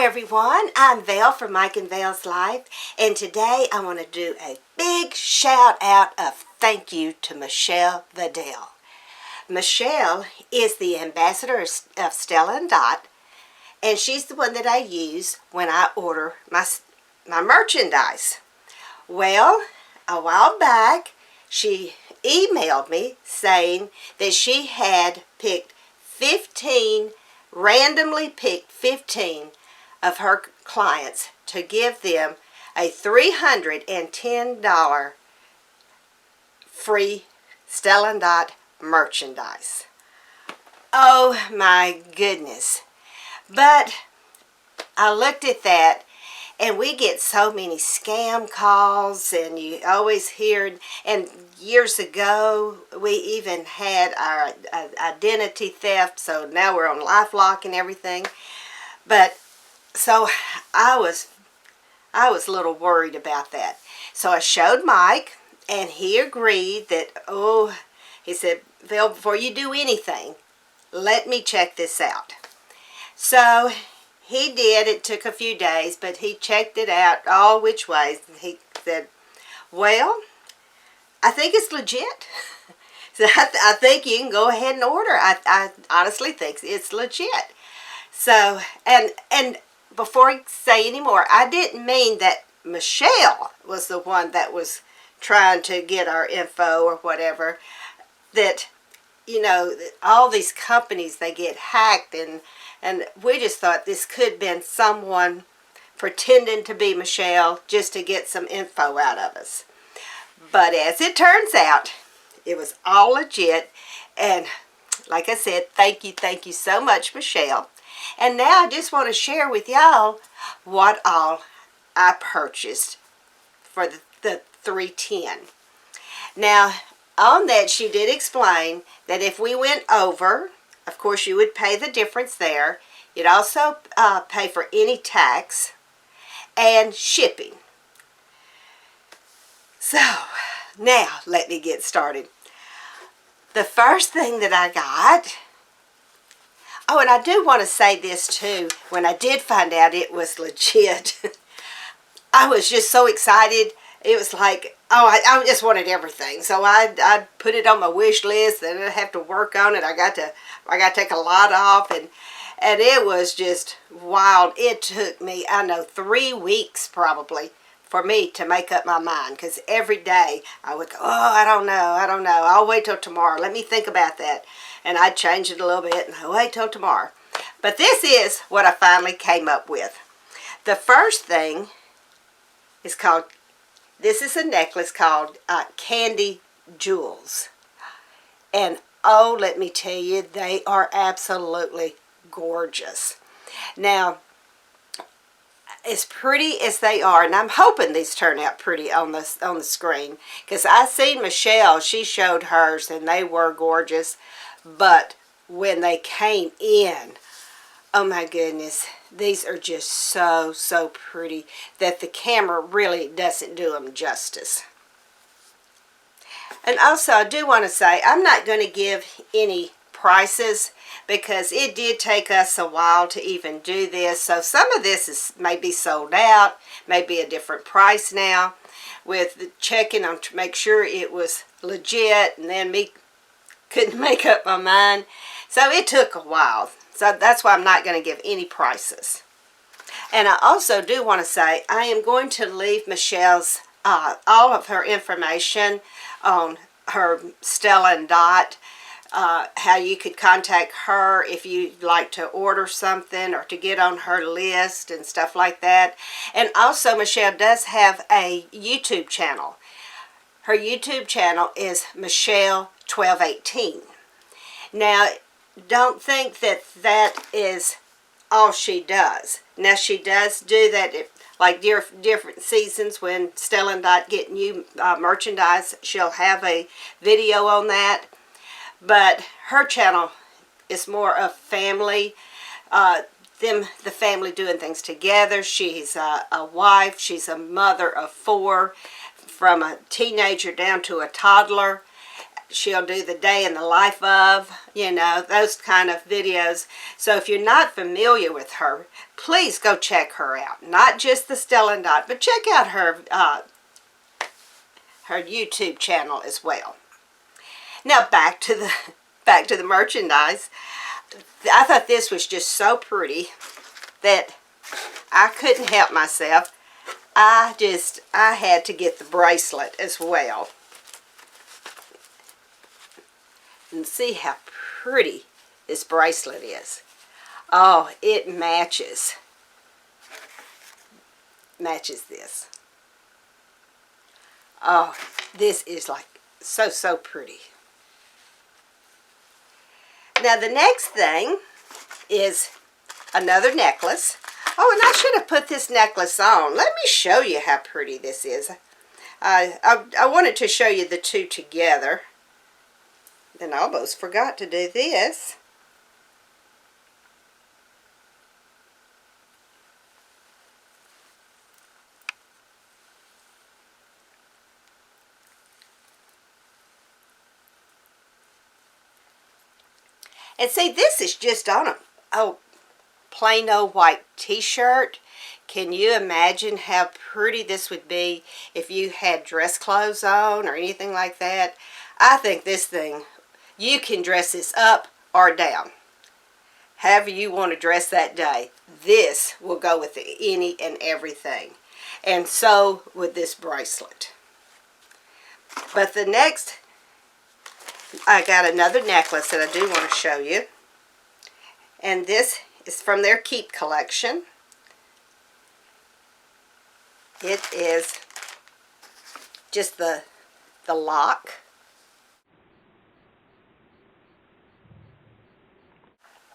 everyone, I'm Val from Mike and Val's Life, and today I want to do a big shout out of thank you to Michele Vidal. Michele is the ambassador of Stella Dot, and she's the one that I use when I order my merchandise. Well, a while back, she emailed me saying that she had randomly picked 15 of her clients to give them a $310 free Stella Dot merchandise. Oh my goodness. But I looked at that, and we get so many scam calls, and you always hear, and years ago we even had our identity theft, so now we're on LifeLock and everything. But so I was a little worried about that. So I showed Mike, and he agreed that, he said, Phil, before you do anything, let me check this out. So he did. It took a few days, but he checked it out all which ways. He said, well, I think it's legit. So I think you can go ahead and order. I honestly think it's legit. So, and before I say any more, I didn't mean that Michele was the one that was trying to get our info or whatever. That, you know, all these companies, they get hacked, and we just thought this could have been someone pretending to be Michele just to get some info out of us. But as it turns out, it was all legit. And like I said, thank you so much, Michele. And now I just want to share with y'all what all I purchased for the 310. Now, on that, she did explain that if we went over, of course, you would pay the difference there. You'd also pay for any tax and shipping. So, now, let me get started. The first thing that I got... Oh, and I do want to say this, too. When I did find out it was legit, I was just so excited. It was like, I just wanted everything. So I put it on my wish list, and I have to work on it. I got to take a lot off, and it was just wild. It took me, 3 weeks probably for me to make up my mind, because every day I would go, I don't know. I'll wait till tomorrow. Let me think about that. And I'd change it a little bit, and I'll wait till tomorrow. But this is what I finally came up with. The first thing is called, this is a necklace called Candy Jewels. And oh, let me tell you, they are absolutely gorgeous. Now, as pretty as they are, and I'm hoping these turn out pretty on the screen, because I seen Michele, she showed hers, and they were gorgeous. But when they came in, oh my goodness, these are just so pretty that the camera really doesn't do them justice. And also, I do want to say, I'm not going to give any prices, because it did take us a while to even do this. So some of this is maybe sold out, maybe a different price now, with checking on to make sure it was legit, and then me couldn't make up my mind. So it took a while. So that's why I'm not going to give any prices. And I also do want to say, I am going to leave Michele's, all of her information on her Stella Dot, how you could contact her if you'd like to order something or to get on her list and stuff like that. And also, Michele does have a YouTube channel. Her YouTube channel is Michele1218. Now, don't think that is all she does. Now, she does do that, like different seasons when Stella Dot get new merchandise. She'll have a video on that. But her channel is more of family, the family doing things together. She's a wife. She's a mother of 4, from a teenager down to a toddler. she'll do the day in the life of, those kind of videos. So if you're not familiar with her, please go check her out. Not just the Stella Dot, but check out her YouTube channel as well. Now back to the merchandise. I thought this was just so pretty that I couldn't help myself. I had to get the bracelet as well. And see how pretty this bracelet is. Oh, it matches this. Oh, this is like so pretty. Now the next thing is another necklace. Oh, and I should have put this necklace on. Let me show you how pretty this is. I wanted to show you the two together. Then I almost forgot to do this. And see, this is just on a plain old white t-shirt. Can you imagine how pretty this would be if you had dress clothes on or anything like that? I think this thing, you can dress this up or down. However you want to dress that day. This will go with any and everything. And so with this bracelet. But the next, I got another necklace that I do want to show you. And this is from their Keep collection. It is just the lock.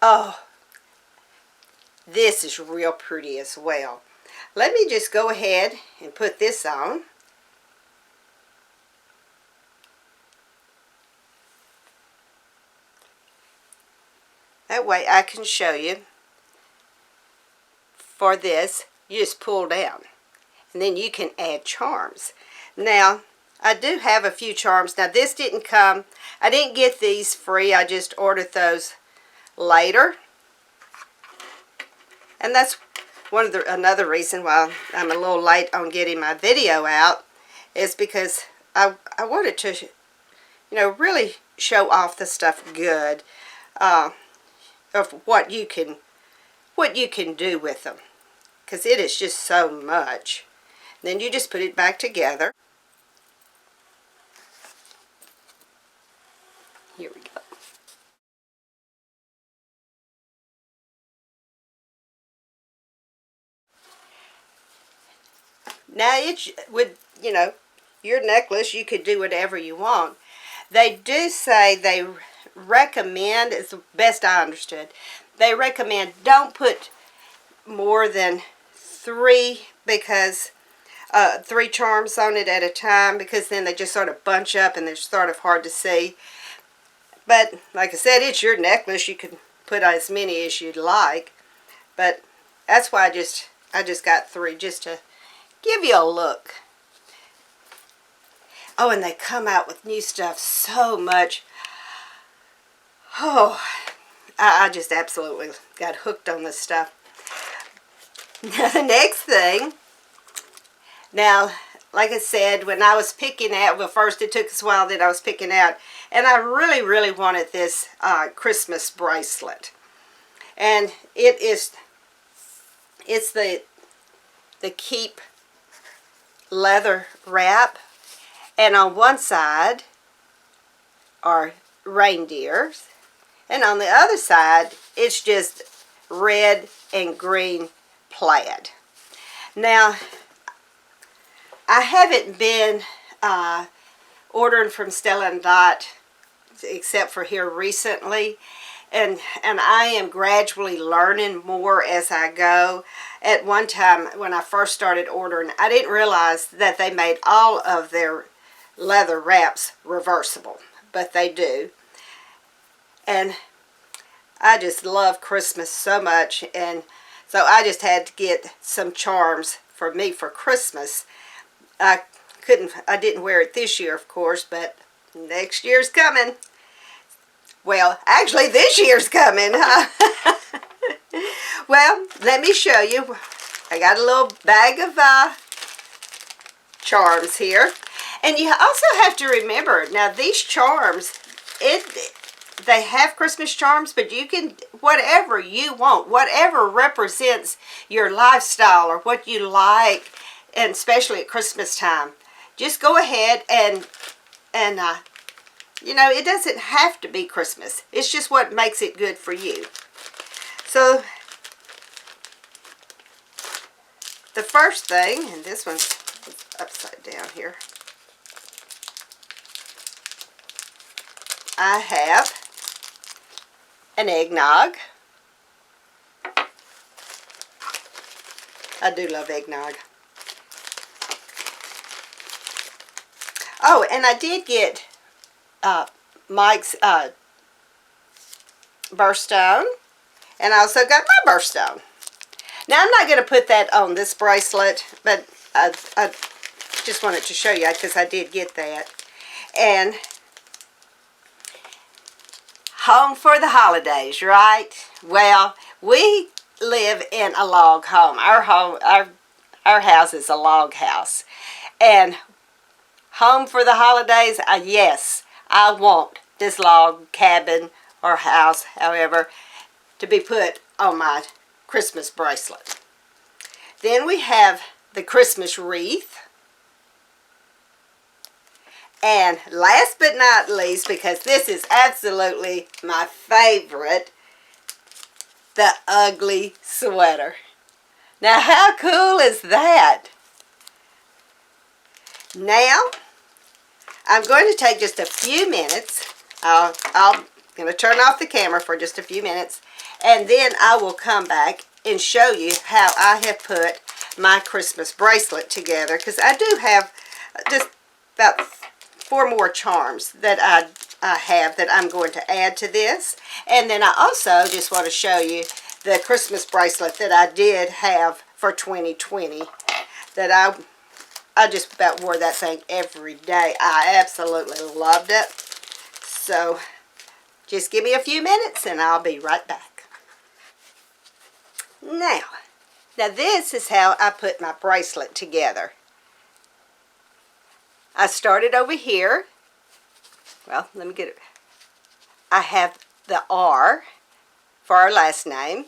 Oh, this is real pretty as well. Let me just go ahead and put this on. That way I can show you. For this, you just pull down. And then you can add charms. Now, I do have a few charms. Now, this didn't come. I didn't get these free. I just ordered those later. And that's another reason why I'm a little late on getting my video out, is because I wanted to, really show off the stuff good, of what you can do with them, because it is just so much. Then you just put it back together. Here we go. Now it's with, your necklace, you could do whatever you want. They do say they recommend, it's the best I understood, they recommend don't put more than 3, because 3 charms on it at a time, because then they just sort of bunch up and they're sort of hard to see. But like I said, it's your necklace. You can put as many as you'd like. But that's why I just got 3 just to give you a look. Oh, and they come out with new stuff so much. Oh, I just absolutely got hooked on this stuff. Now the next thing, now like I said, when I was picking out, well, first it took us a while that I was picking out, and I really wanted this Christmas bracelet. And it's the Keep leather wrap, and on one side are reindeers, and on the other side it's just red and green plaid. Now, I haven't been ordering from Stella Dot except for here recently, and I am gradually learning more as I go. At one time when I first started ordering, I didn't realize that they made all of their leather wraps reversible, but they do. And I just love Christmas so much, and so I just had to get some charms for me for Christmas. I didn't wear it this year, of course, but next year's coming. Well, actually this year's coming, huh? Well, let me show you. I got a little bag of charms here. And you also have to remember, now these charms, they have Christmas charms, but you can, whatever you want, whatever represents your lifestyle or what you like, and especially at Christmas time, just go ahead and you know, it doesn't have to be Christmas. It's just what makes it good for you. So, the first thing, and this one's upside down here, I have an eggnog. I do love eggnog. Oh, and I did get Mike's birthstone, and I also got my birthstone. Now, I'm not going to put that on this bracelet, but I just wanted to show you because I did get that. And home for the holidays, right? Well, we live in a log home. Our house is a log house. And home for the holidays, yes, I want this log cabin or house, however, to be put on my Christmas bracelet. Then we have the Christmas wreath. And last but not least, because this is absolutely my favorite, the ugly sweater. Now, how cool is that? Now, I'm going to take just a few minutes. I'm going to turn off the camera for just a few minutes, and then I will come back and show you how I have put my Christmas bracelet together, because I do have just about 4 more charms that I have that I'm going to add to this. And then I also just want to show you the Christmas bracelet that I did have for 2020 that I just about wore that thing every day. I absolutely loved it. So just give me a few minutes and I'll be right back. Now this is how I put my bracelet together. I started over here. Well, let me get it. I have the R for our last name.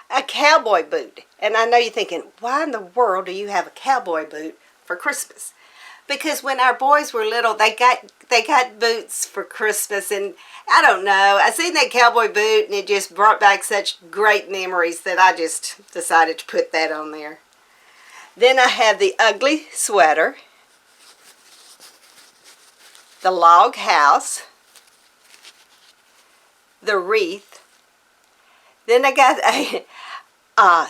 A cowboy boot. And I know you're thinking, why in the world do you have a cowboy boot for Christmas? Because when our boys were little, they got boots for Christmas, and I don't know. I seen that cowboy boot and it just brought back such great memories that I just decided to put that on there. Then I have the ugly sweater, the log house, the wreath. Then I got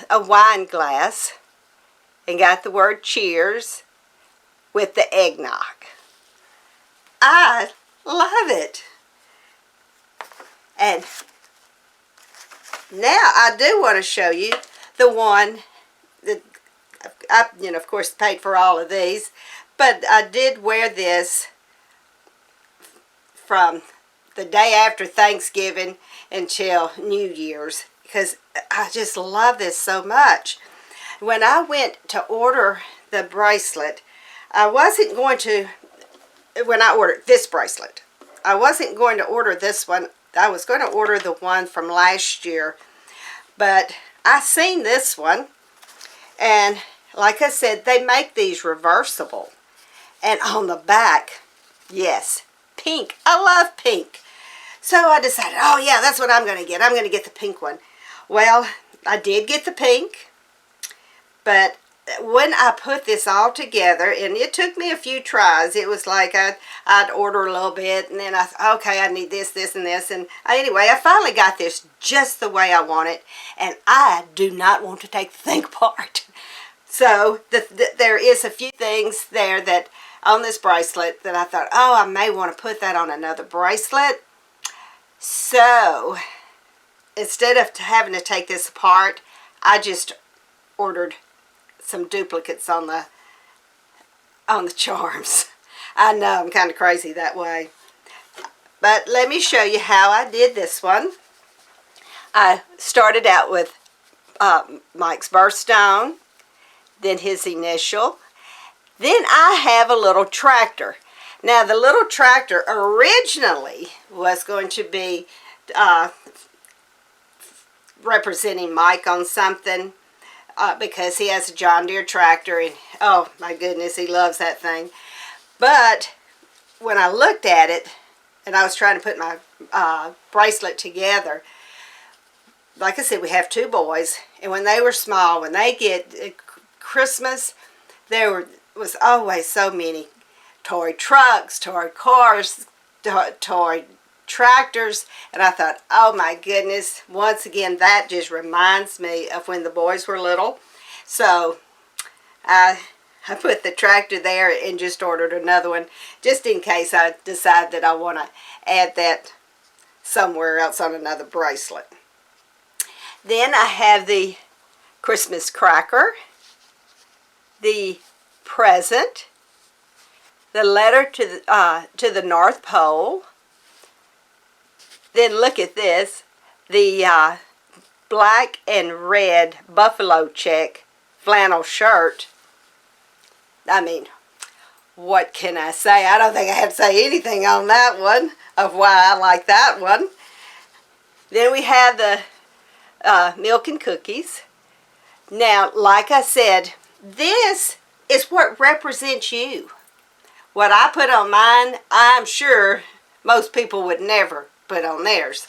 a wine glass and got the word cheers with the eggnog. I love it. And now I do want to show you the one that I, of course, paid for all of these, but I did wear this from the day after Thanksgiving until New Year's, because I just love this so much. When I went to order the bracelet, I wasn't going to, when I ordered this bracelet, I wasn't going to order this one. I was going to order the one from last year, but I seen this one, and like I said, they make these reversible. And on the back, yes, pink. I love pink. So I decided, oh yeah, that's what I'm going to get. I'm going to get the pink one. Well, I did get the pink, but when I put this all together, and it took me a few tries, it was like I'd order a little bit, and then I thought, okay, I need this, this, and this, and anyway, I finally got this just the way I want it, and I do not want to take the thing apart. So there is a few things there that on this bracelet that I thought, oh, I may want to put that on another bracelet. So instead of having to take this apart, I just ordered some duplicates on the charms. I know, I'm kind of crazy that way. But let me show you how I did this one. I started out with Mike's birthstone, then his initial. Then I have a little tractor. Now the little tractor originally was going to be representing Mike on something because he has a John Deere tractor and oh my goodness, he loves that thing. But when I looked at it and I was trying to put my bracelet together, like I said, we have two boys, and when they were small, when they get Christmas, there was always so many toy trucks, toy cars, toy tractors, and I thought, oh my goodness, once again, that just reminds me of when the boys were little. So I put the tractor there and just ordered another one, just in case I decide that I want to add that somewhere else on another bracelet. Then I have the Christmas cracker, the present, the letter to the North Pole. Then look at this, the black and red buffalo check flannel shirt. I mean, what can I say? I don't think I have to say anything on that one of why I like that one. Then we have the milk and cookies. Now, like I said, this is what represents you. What I put on mine, I'm sure most people would never put on theirs.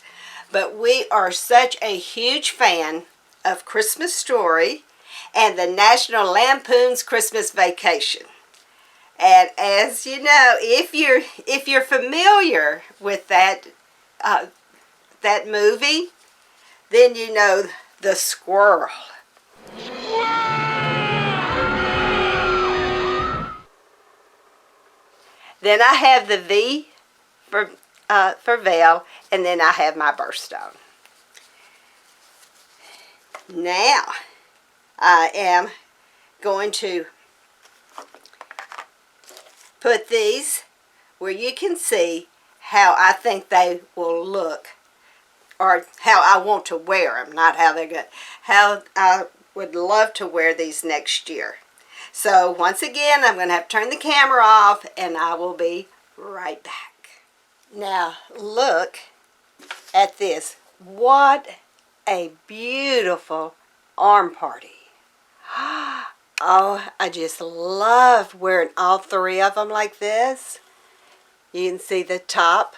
But we are such a huge fan of Christmas Story and the National Lampoon's Christmas Vacation. And as you know, if you're familiar with that movie, then you know the squirrel. Then I have the V for veil, and then I have my birthstone. Now, I am going to put these where you can see how I think they will look, or how I want to wear them, not how they're good. How I would love to wear these next year. So once again, I'm going to have to turn the camera off, and I will be right back. Now look at this. What a beautiful arm party. Oh, I just love wearing all three of them like this. You can see the top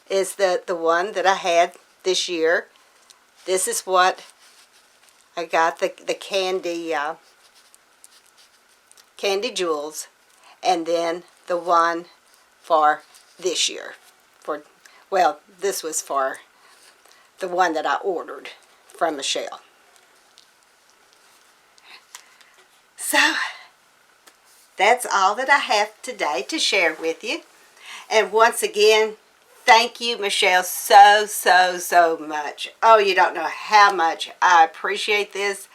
is the one that I had this year. This is what I got, the candy jewels, and then the one for this year. Well, this was for the one that I ordered from Michele. So that's all that I have today to share with you. And once again, thank you, Michele, so much. Oh, you don't know how much I appreciate this.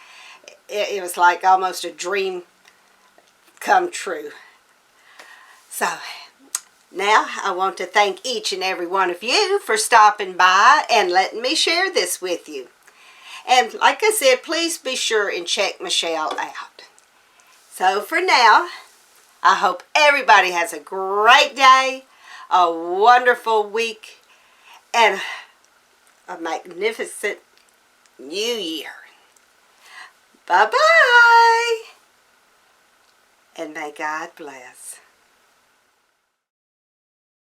It was like almost a dream come true. So now I want to thank each and every one of you for stopping by and letting me share this with you. And like I said, please be sure and check Michele out. So for now, I hope everybody has a great day, a wonderful week, and a magnificent new year. Bye-bye. And may God bless.